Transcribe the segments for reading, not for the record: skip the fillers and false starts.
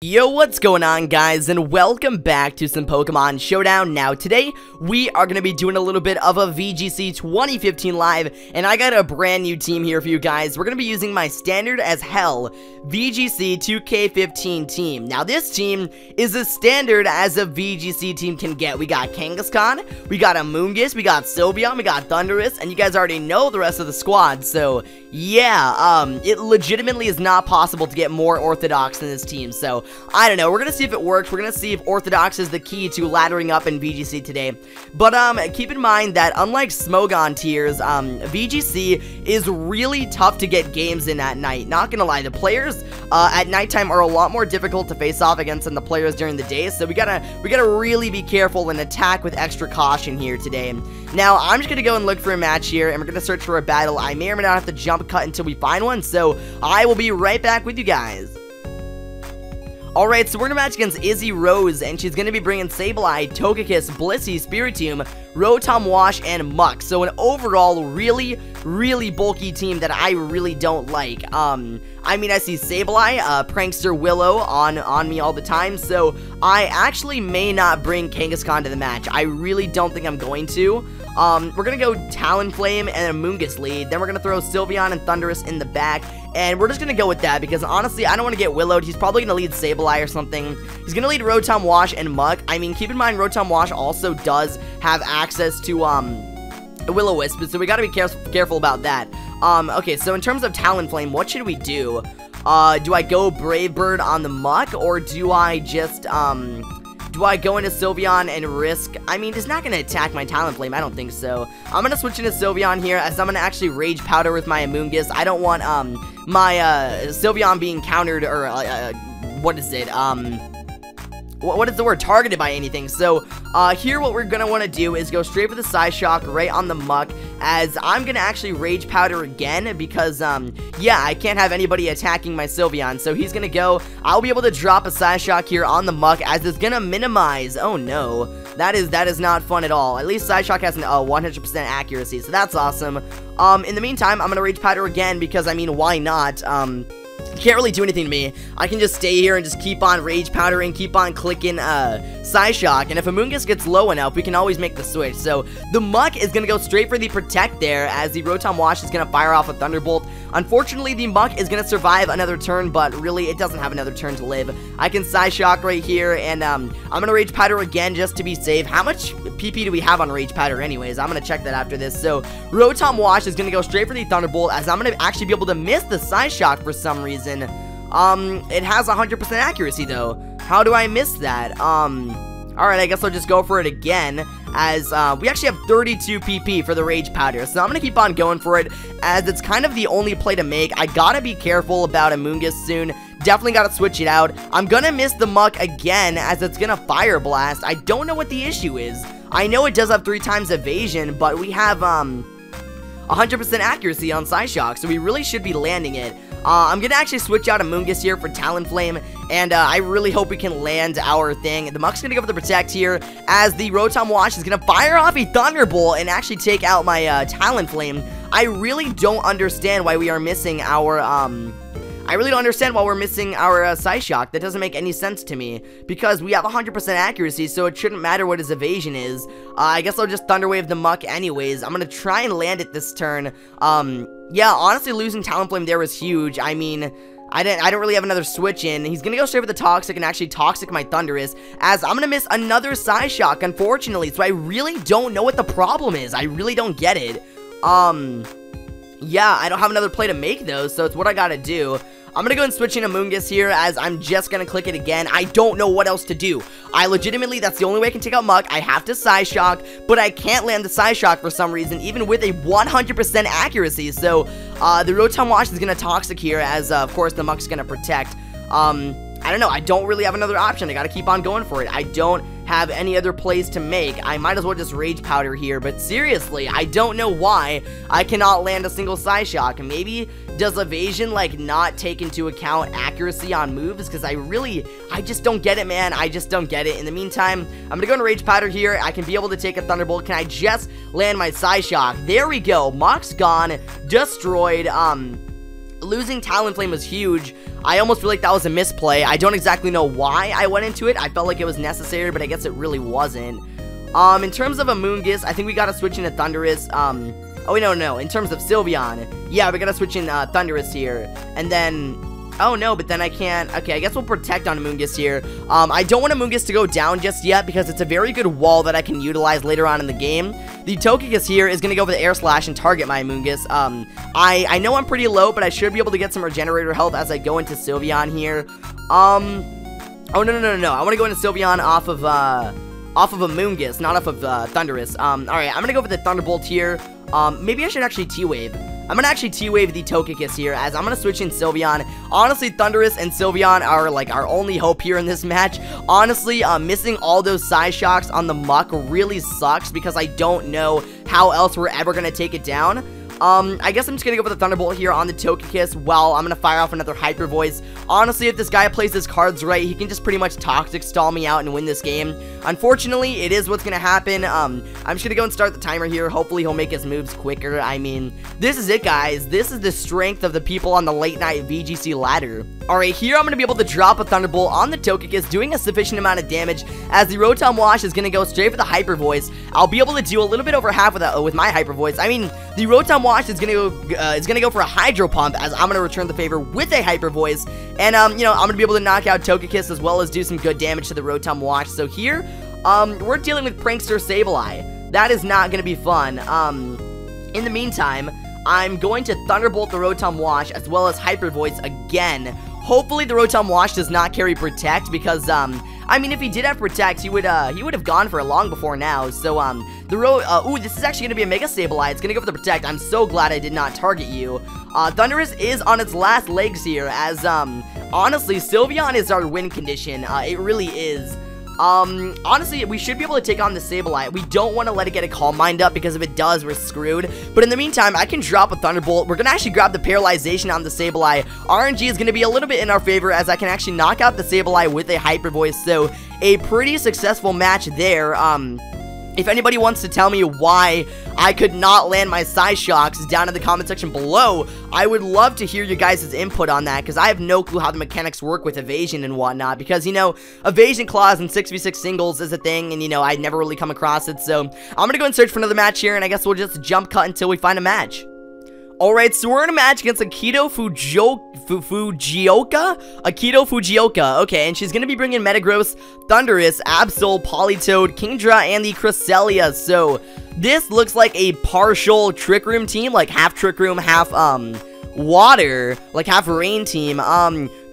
Yo, what's going on, guys, and welcome back to some Pokemon Showdown. Now, today, we are going to be doing a little bit of a VGC 2015 live, and I got a brand new team here for you guys. We're going to be using my standard as hell VGC 2K15 team. Now, this team is as standard as a VGC team can get. We got Kangaskhan, we got Amoonguss, we got Sylveon, we got Thundurus, and you guys already know the rest of the squad, so yeah, it legitimately is not possible to get more orthodox than this team, so I don't know, we're gonna see if it works. We're gonna see if orthodox is the key to laddering up in VGC today. But keep in mind that unlike Smogon tiers, VGC is really tough to get games in at night. Not gonna lie, the players at nighttime are a lot more difficult to face off against than the players during the day, so we gotta really be careful and attack with extra caution here today. Now, I'm just gonna go and look for a match here, and we're gonna search for a battle. I may or may not have to jump cut until we find one, so I will be right back with you guys. Alright, so we're gonna match against Izzy Rose, and she's gonna be bringing Sableye, Togekiss, Blissey, Spiritomb, Rotom Wash, and Muck. So an overall really bulky team that I really don't like. I mean, I see Sableye, Prankster Willow on me all the time, so I actually may not bring Kangaskhan to the match. I really don't think I'm going to. We're gonna go Talonflame and Amoonguss lead, then we're gonna throw Sylveon and Thundurus in the back, and we're just gonna go with that, because honestly, I don't want to get Willowed. He's probably gonna lead Sableye or something. He's gonna lead Rotom Wash and Muck. I mean, keep in mind, Rotom Wash also does have access to, Will-O-Wisp, so we gotta be careful about that. Okay, so in terms of Talonflame, what should we do? Do I go Brave Bird on the Muck, or do I just, do I go into Sylveon and risk? I mean, it's not going to attack my Talonflame. I don't think so. I'm going to switch into Sylveon here, as I'm going to actually Rage Powder with my Amoonguss. I don't want, my, Sylveon being countered, or, what is it? What is the word? Targeted by anything. So, here what we're going to want to do is go straight for the Psyshock right on the Muck, as I'm going to actually Rage Powder again, because, yeah, I can't have anybody attacking my Sylveon, so he's going to go. I'll be able to drop a Psyshock here on the Muck, as it's going to minimize. Oh, no. That is not fun at all. At least Psyshock has an 100% accuracy, so that's awesome. In the meantime, I'm going to Rage Powder again, because, I mean, why not? Can't really do anything to me. I can just stay here and just keep on Rage Powdering, keep on clicking Psyshock, and if Amoonguss gets low enough, we can always make the switch. So the Muck is gonna go straight for the Protect there, as the Rotom Wash is gonna fire off a Thunderbolt. Unfortunately, the Muck is gonna survive another turn, but really, it doesn't have another turn to live. I can Psyshock right here, and I'm gonna Rage Powder again just to be safe. How much PP do we have on Rage Powder anyways? I'm gonna check that after this. So Rotom Wash is gonna go straight for the Thunderbolt, as I'm gonna actually be able to miss the Psyshock for some reason. It has 100% accuracy though. How do I miss that? Alright, I guess I'll just go for it again, as we actually have 32 PP for the Rage Powder, so I'm gonna keep on going for it, as it's kind of the only play to make. I gotta be careful about Amoonguss soon. Definitely gotta switch it out. I'm gonna miss the Muck again, as it's gonna Fire Blast. I don't know what the issue is. I know it does have 3 times evasion, but we have 100% accuracy on Psyshock, so we really should be landing it. I'm gonna actually switch out Amoonguss here for Talonflame, and I really hope we can land our thing. The Muck's gonna go for the Protect here, as the Rotom Wash is gonna fire off a Thunderbolt and actually take out my Talonflame. I really don't understand why we are missing our, Psyshock. That doesn't make any sense to me, because we have 100% accuracy, so it shouldn't matter what his evasion is. I guess I'll just Thunder Wave the Muck anyways. I'm gonna try and land it this turn. Yeah, honestly, losing Talonflame there was huge. I mean, I don't really have another switch in. He's gonna go straight for the Toxic and actually Toxic my Thundurus, as I'm gonna miss another Psyshock, unfortunately, so I really don't know what the problem is. I really don't get it. Yeah, I don't have another play to make though, so it's what I gotta do. I'm gonna go and switch in Amoonguss here, as I'm just gonna click it again. I don't know what else to do. I legitimately, that's the only way I can take out Muck. I have to Psyshock, but I can't land the Psyshock for some reason, even with a 100% accuracy. So, the Rotom Wash is gonna Toxic here, as, of course, the Muck's gonna Protect. I don't know, I don't really have another option. I gotta keep on going for it. I don't have any other plays to make. I might as well just Rage Powder here, but seriously, I don't know why I cannot land a single Psyshock. Maybe does evasion, like, not take into account accuracy on moves? Because I just don't get it, man. I just don't get it. In the meantime, I'm gonna go into Rage Powder here. I can be able to take a Thunderbolt. Can I just land my Psyshock? There we go. Muck's gone. Destroyed. losing Talonflame was huge. I almost feel like that was a misplay. I don't exactly know why I went into it. I felt like it was necessary, but I guess it really wasn't. In terms of Amoonguss, I think we gotta switch into Thundurus. Oh, wait, no. In terms of Sylveon, yeah, we gotta switch in Thundurus here. And then, oh no, but then I can't. Okay, I guess we'll protect on Amoonguss here. I don't want Amoonguss to go down just yet because it's a very good wall that I can utilize later on in the game. The Togekiss here is going to go for the Air Slash and target my Amoonguss. I know I'm pretty low, but I should be able to get some Regenerator health as I go into Sylveon here. Oh, no. I want to go into Sylveon off of Amoonguss, not off of Thundurus. Alright, I'm going to go for the Thunderbolt here. Maybe I should actually T-Wave. I'm going to actually T-Wave the Togekiss here, as I'm going to switch in Sylveon. Honestly, Thundurus and Sylveon are, like, our only hope here in this match. Honestly, missing all those Psyshocks on the Muck really sucks, because I don't know how else we're ever going to take it down. I guess I'm just gonna go for the Thunderbolt here on the Togekiss. Well, I'm gonna fire off another Hyper Voice. Honestly, if this guy plays his cards right, he can just pretty much Toxic Stall me out and win this game. Unfortunately, it is what's gonna happen. I'm just gonna go and start the timer here. Hopefully, he'll make his moves quicker. I mean, this is it, guys. This is the strength of the people on the late night VGC ladder. Alright, here I'm gonna be able to drop a Thunderbolt on the Togekiss, doing a sufficient amount of damage, as the Rotom Wash is gonna go straight for the Hyper Voice. I'll be able to do a little bit over half with my Hyper Voice. I mean, the Rotom Wash is gonna go for a Hydro Pump, as I'm gonna return the favor with a Hyper Voice, and you know, I'm gonna be able to knock out Togekiss as well as do some good damage to the Rotom Wash. So here, we're dealing with Prankster Sableye. That is not gonna be fun. In the meantime, I'm going to Thunderbolt the Rotom Wash as well as Hyper Voice again. Hopefully the Rotom Wash does not carry Protect, because I mean, if he did have Protect, he would have gone for it long before now. So ooh, this is actually gonna be a Mega Sableye. It's gonna go for the Protect. I'm so glad I did not target you. Thundurus is on its last legs here, as honestly, Sylveon is our win condition. It really is. Honestly, we should be able to take on the Sableye. We don't want to let it get a Calm Mind up, because if it does, we're screwed. But in the meantime, I can drop a Thunderbolt. We're going to actually grab the Paralyzation on the Sableye. RNG is going to be a little bit in our favor, as I can actually knock out the Sableye with a Hyper Voice. So, a pretty successful match there. If anybody wants to tell me why I could not land my Psyshocks down in the comment section below, I would love to hear your guys' input on that, because I have no clue how the mechanics work with evasion and whatnot, because, you know, evasion claws and 6v6 singles is a thing, and, you know, I'd never really come across it. So I'm gonna go and search for another match here, and I guess we'll just jump cut until we find a match. Alright, so we're in a match against Akito Fujioka. Okay, and she's gonna be bringing Metagross, Thundurus, Absol, Politoed, Kingdra, and the Cresselia. So, this looks like a partial Trick Room team, like half Trick Room, half, water, like half rain team.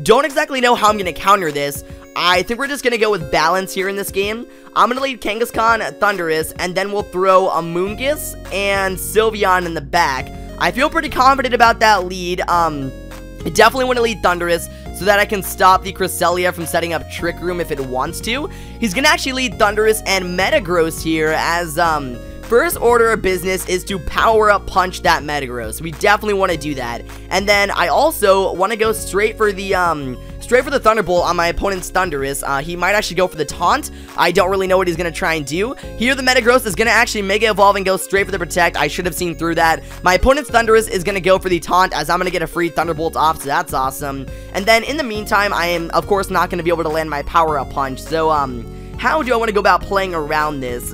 Don't exactly know how I'm gonna counter this. I think we're just gonna go with balance here in this game. I'm gonna lead Kangaskhan, Thundurus, and then we'll throw Amoonguss and Sylveon in the back. I feel pretty confident about that lead. I definitely want to lead Thundurus so that I can stop the Cresselia from setting up Trick Room if it wants to. He's gonna actually lead Thundurus and Metagross here, as first order of business is to power up punch that Metagross. We definitely want to do that. And then I also want to go straight for the Thunderbolt on my opponent's Thundurus. He might actually go for the Taunt. I don't really know what he's going to try and do. Here, the Metagross is going to actually Mega Evolve and go straight for the Protect. I should have seen through that. My opponent's Thundurus is going to go for the Taunt, as I'm going to get a free Thunderbolt off, so that's awesome. And then, in the meantime, I am, of course, not going to be able to land my Power-Up Punch. So, how do I want to go about playing around this?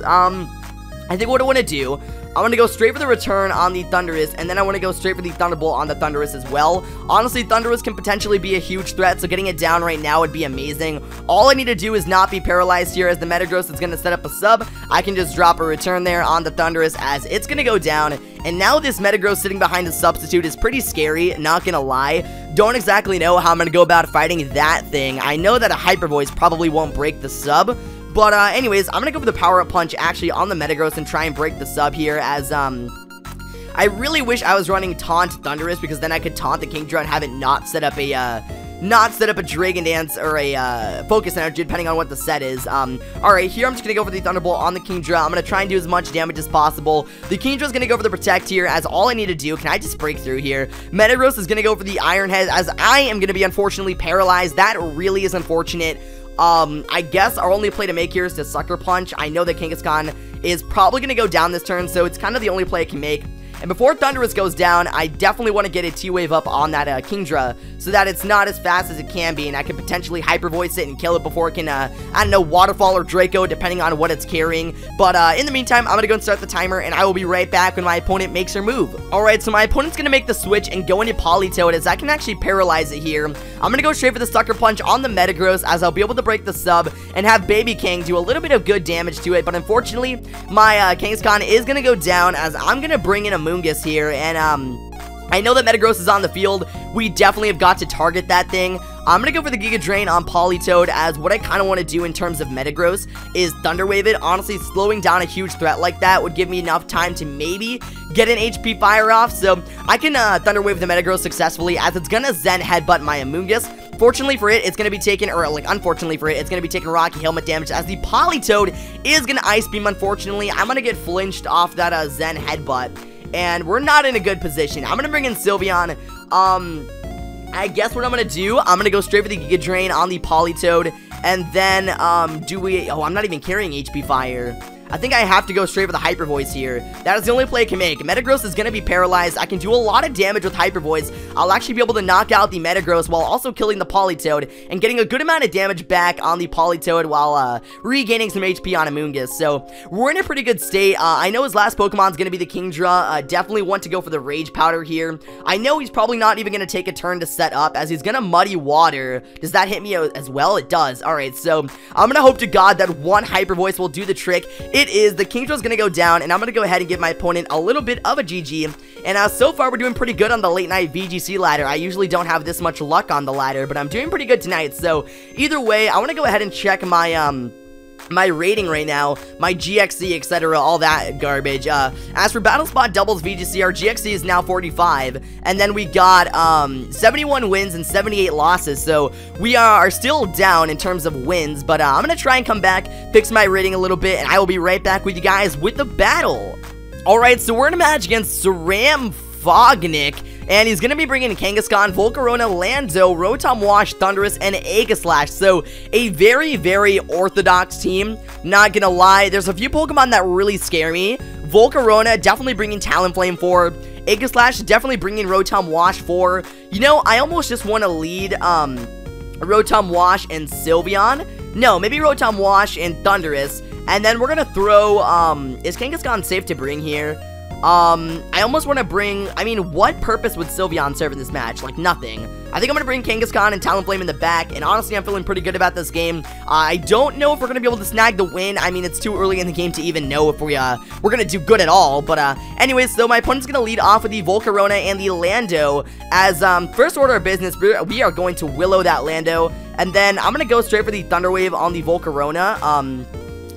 I think what I want to do, I want to go straight for the return on the Thundurus, and then I want to go straight for the Thunderbolt on the Thundurus as well. Honestly, Thundurus can potentially be a huge threat, so getting it down right now would be amazing. All I need to do is not be paralyzed here, as the Metagross is going to set up a sub. I can just drop a return there on the Thundurus, as it's going to go down. And now this Metagross sitting behind a substitute is pretty scary, not going to lie. Don't exactly know how I'm going to go about fighting that thing. I know that a Hyper Voice probably won't break the sub. But, anyways, I'm gonna go for the Power-Up Punch, actually, on the Metagross and try and break the sub here, as, I really wish I was running Taunt Thundurus, because then I could taunt the Kingdra and have it not set up a Dragon Dance or a, Focus Energy, depending on what the set is. Alright, here I'm just gonna go for the Thunderbolt on the Kingdra. I'm gonna try and do as much damage as possible. The Kingdra's gonna go for the Protect here, as all I need to do, can I just break through here? Metagross is gonna go for the Iron Head, as I am gonna be unfortunately paralyzed. That really is unfortunate. I guess our only play to make here is to Sucker Punch. I know that Kangaskhan is probably going to go down this turn, so it's kind of the only play I can make. And before Thundurus goes down, I definitely want to get a T-Wave up on that Kingdra so that it's not as fast as it can be, and I can potentially Hyper Voice it and kill it before it can, I don't know, Waterfall or Draco, depending on what it's carrying. But in the meantime, I'm going to go and start the timer, and I will be right back when my opponent makes her move. Alright, so my opponent's going to make the switch and go into Politoed, as I can actually paralyze it here. I'm going to go straight for the Sucker Punch on the Metagross, as I'll be able to break the sub and have Baby King do a little bit of good damage to it. But unfortunately, my Kangaskhan is going to go down, as I'm going to bring in Amoonguss here, and I know that Metagross is on the field. We definitely have got to target that thing. I'm going to go for the Giga Drain on Politoed, as what I kind of want to do in terms of Metagross is Thunder Wave it. Honestly, slowing down a huge threat like that would give me enough time to maybe get an HP Fire off. So I can Thunder Wave the Metagross successfully, as it's going to Zen Headbutt my Amoonguss. Fortunately for it, it's going to be taking, or like unfortunately for it, it's going to be taking Rocky Helmet damage, as the Politoed is going to Ice Beam. Unfortunately, I'm going to get flinched off that Zen Headbutt, and we're not in a good position. I'm going to bring in Sylveon. I guess what I'm going to do, I'm going to go straight for the Giga Drain on the Politoed, and then, oh, I'm not even carrying HP Fire. I think I have to go straight for the Hyper Voice here. That is the only play I can make. Metagross is going to be paralyzed. I can do a lot of damage with Hyper Voice. I'll actually be able to knock out the Metagross while also killing the Politoed and getting a good amount of damage back on the Politoed while regaining some HP on Amoonguss. So we're in a pretty good state. I know his last Pokemon is going to be the Kingdra. Definitely want to go for the Rage Powder here. I know he's probably not even going to take a turn to set up, as he's going to Muddy Water. Does that hit me as well? It does. Alright, so I'm going to hope to God that one Hyper Voice will do the trick. It is. The Kingdra's going to go down, and I'm going to go ahead and give my opponent a little bit of a GG. And so far, we're doing pretty good on the late night VGC ladder. I usually don't have this much luck on the ladder, but I'm doing pretty good tonight. So either way, I want to go ahead and check my my rating right now, my GXC, etc., all that garbage. As for Battle Spot Doubles VGC, our GXC is now 45, and then we got 71 wins and 78 losses, so we are still down in terms of wins, but I'm gonna try and come back, fix my rating a little bit, and I will be right back with you guys with the battle. Alright, so we're in a match against Saram Fognick, and he's going to be bringing Kangaskhan, Volcarona, Lando, Rotom Wash, Thundurus, and Aegislash. So, a very, very orthodox team. Not going to lie, there's a few Pokemon that really scare me. Volcarona, definitely bringing Talonflame for. Aegislash, definitely bringing Rotom Wash for. You know, I almost just want to lead Rotom Wash and Sylveon. No, maybe Rotom Wash and Thundurus. And then we're going to throw, is Kangaskhan safe to bring here? I almost want to bring, I mean, what purpose would Sylveon serve in this match? Like, nothing. I think I'm going to bring Kangaskhan and Talonflame in the back, and honestly, I'm feeling pretty good about this game. I don't know if we're going to be able to snag the win. I mean, it's too early in the game to even know if we're going to do good at all, but, anyways, so my opponent's going to lead off with the Volcarona and the Lando, as, first order of business, we are going to Willow that Lando, and then I'm going to go straight for the Thunder Wave on the Volcarona.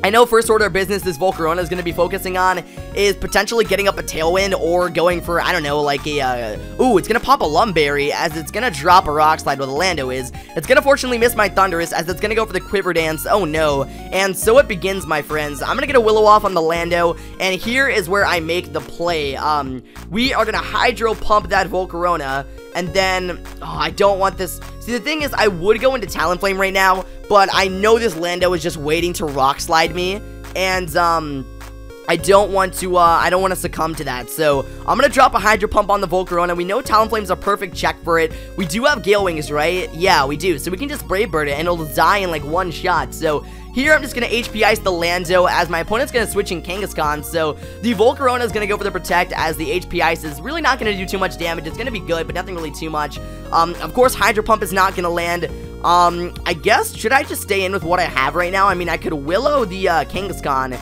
I know first order of business this Volcarona is going to be focusing on is potentially getting up a Tailwind or going for, I don't know, like a, ooh, it's going to pop a Lumberry as it's going to drop a Rock Slide where the Lando is. It's going to fortunately miss my Thundurus as it's going to go for the Quiver Dance. Oh no. And so it begins, my friends. I'm going to get a Willow off on the Lando, and here is where I make the play. We are going to Hydro Pump that Volcarona, and then, oh, I don't want this. See, the thing is, I would go into Talonflame right now, but I know this Lando is just waiting to Rock Slide me, and, I don't want to succumb to that, so I'm going to drop a Hydro Pump on the Volcarona. We know Talonflame's a perfect check for it. We do have Gale Wings, right? Yeah, we do, so we can just Brave Bird it, and it'll die in, like, one shot, so here I'm just going to HP Ice the Lando, as my opponent's going to switch in Kangaskhan, so the Volcarona is going to go for the Protect, as the HP Ice is really not going to do too much damage. It's going to be good, but nothing really too much. Of course, Hydro Pump is not going to land. I guess, should I just stay in with what I have right now? I mean, I could Willow the Kangaskhan.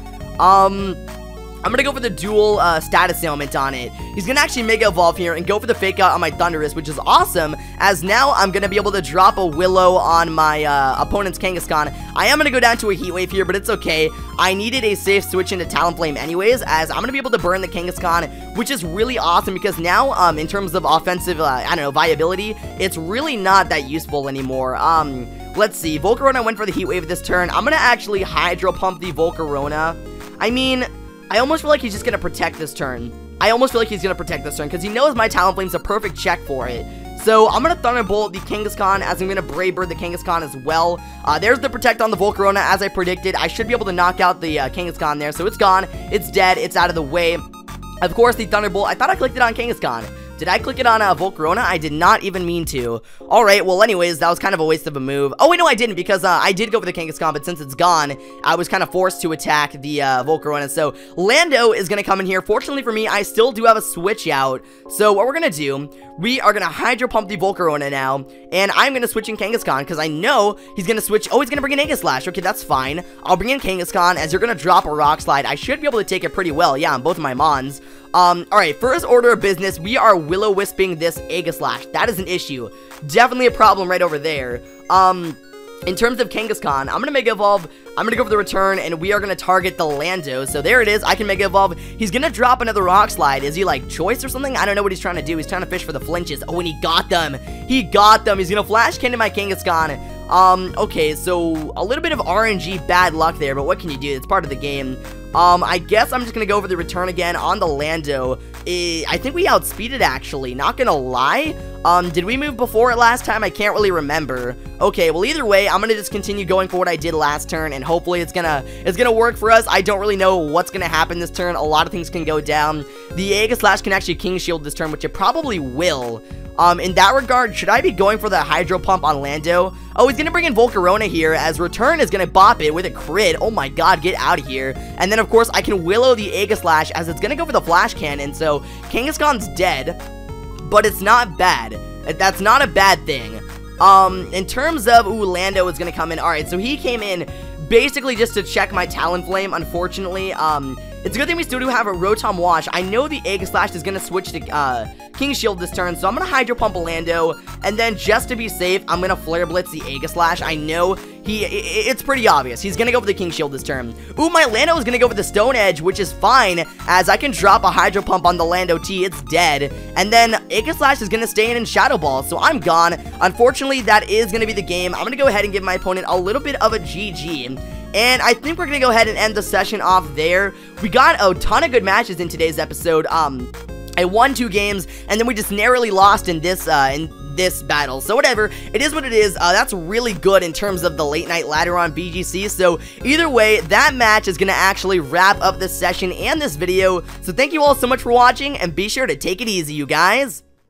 I'm going to go for the dual status ailment on it. He's going to actually Mega Evolve here and go for the Fake Out on my Thundurus, which is awesome, as now I'm going to be able to drop a Willow on my opponent's Kangaskhan. I am going to go down to a Heat Wave here, but it's okay. I needed a safe switch into Talonflame anyways, as I'm going to be able to burn the Kangaskhan, which is really awesome, because now, in terms of offensive, I don't know, viability, it's really not that useful anymore. Let's see, Volcarona went for the Heat Wave this turn. I'm going to actually Hydro Pump the Volcarona. I mean, I almost feel like he's just going to protect this turn. Because he knows my Talonflame's a perfect check for it. So, I'm going to Thunderbolt the Kangaskhan, as I'm going to Brave Bird the Kangaskhan as well. There's the Protect on the Volcarona, as I predicted. I should be able to knock out the Kangaskhan there, so it's gone. It's dead. It's out of the way. Of course, the Thunderbolt. I thought I clicked it on Kangaskhan. Did I click it on Volcarona? I did not even mean to. Alright, well anyways, that was kind of a waste of a move. Oh wait, no I didn't, because I did go for the Kangaskhan, but since it's gone, I was kind of forced to attack the Volcarona. So Lando is going to come in here. Fortunately for me, I still do have a switch out. So what we're going to do, we are going to Hydro Pump the Volcarona now, and I'm going to switch in Kangaskhan, because I know he's going to switch. Oh, he's going to bring in Aegislash. Okay, that's fine. I'll bring in Kangaskhan, as you're going to drop a Rock Slide. I should be able to take it pretty well, yeah, on both of my Mons. Alright, first order of business, we are Will-O-Wisping this Aegislash. That is an issue. Definitely a problem right over there. In terms of Kangaskhan, I'm gonna Mega Evolve, I'm gonna go for the return, and we are gonna target the Lando. So there it is, I can Mega Evolve. He's gonna drop another Rock Slide. Is he like Choice or something? I don't know what he's trying to do. He's trying to fish for the flinches. Oh, and he got them. He got them. He's gonna Flash Cannon my Kangaskhan. Okay, so a little bit of RNG bad luck there, but what can you do? It's part of the game. I guess I'm just gonna go for the return again on the Lando. I think we outspeeded, actually, not gonna lie. Did we move before it last time? I can't really remember. Okay, well, either way, I'm gonna just continue going for what I did last turn, and hopefully it's gonna work for us. I don't really know what's gonna happen this turn. A lot of things can go down. The Aegislash can actually King Shield this turn, which it probably will. In that regard, should I be going for the Hydro Pump on Lando? Oh, he's gonna bring in Volcarona here, as return is gonna bop it with a crit. Oh my god, get out of here. And then, of course, I can Willow the Aegislash, as it's gonna go for the Flash Cannon, so Kangaskhan's dead, but it's not bad. That's not a bad thing. In terms of, Lando is gonna come in. Alright, so he came in basically just to check my Talonflame, unfortunately. It's a good thing we still do have a Rotom Wash. I know the Aegislash is going to switch to King Shield this turn, so I'm going to Hydro Pump Lando, and then just to be safe, I'm going to Flare Blitz the Aegislash. I know it's pretty obvious. He's going to go for the King Shield this turn. Ooh, my Lando is going to go for the Stone Edge, which is fine, as I can drop a Hydro Pump on the Lando T. It's dead, and then Aegislash is going to stay in Shadow Ball, so I'm gone. Unfortunately, that is going to be the game. I'm going to go ahead and give my opponent a little bit of a GG. And I think we're going to go ahead and end the session off there. We got a ton of good matches in today's episode. I won 2 games, and then we just narrowly lost in this battle. So whatever, it is what it is. That's really good in terms of the late night ladder on BGC. So either way, that match is going to actually wrap up this session and this video. So thank you all so much for watching, and be sure to take it easy, you guys.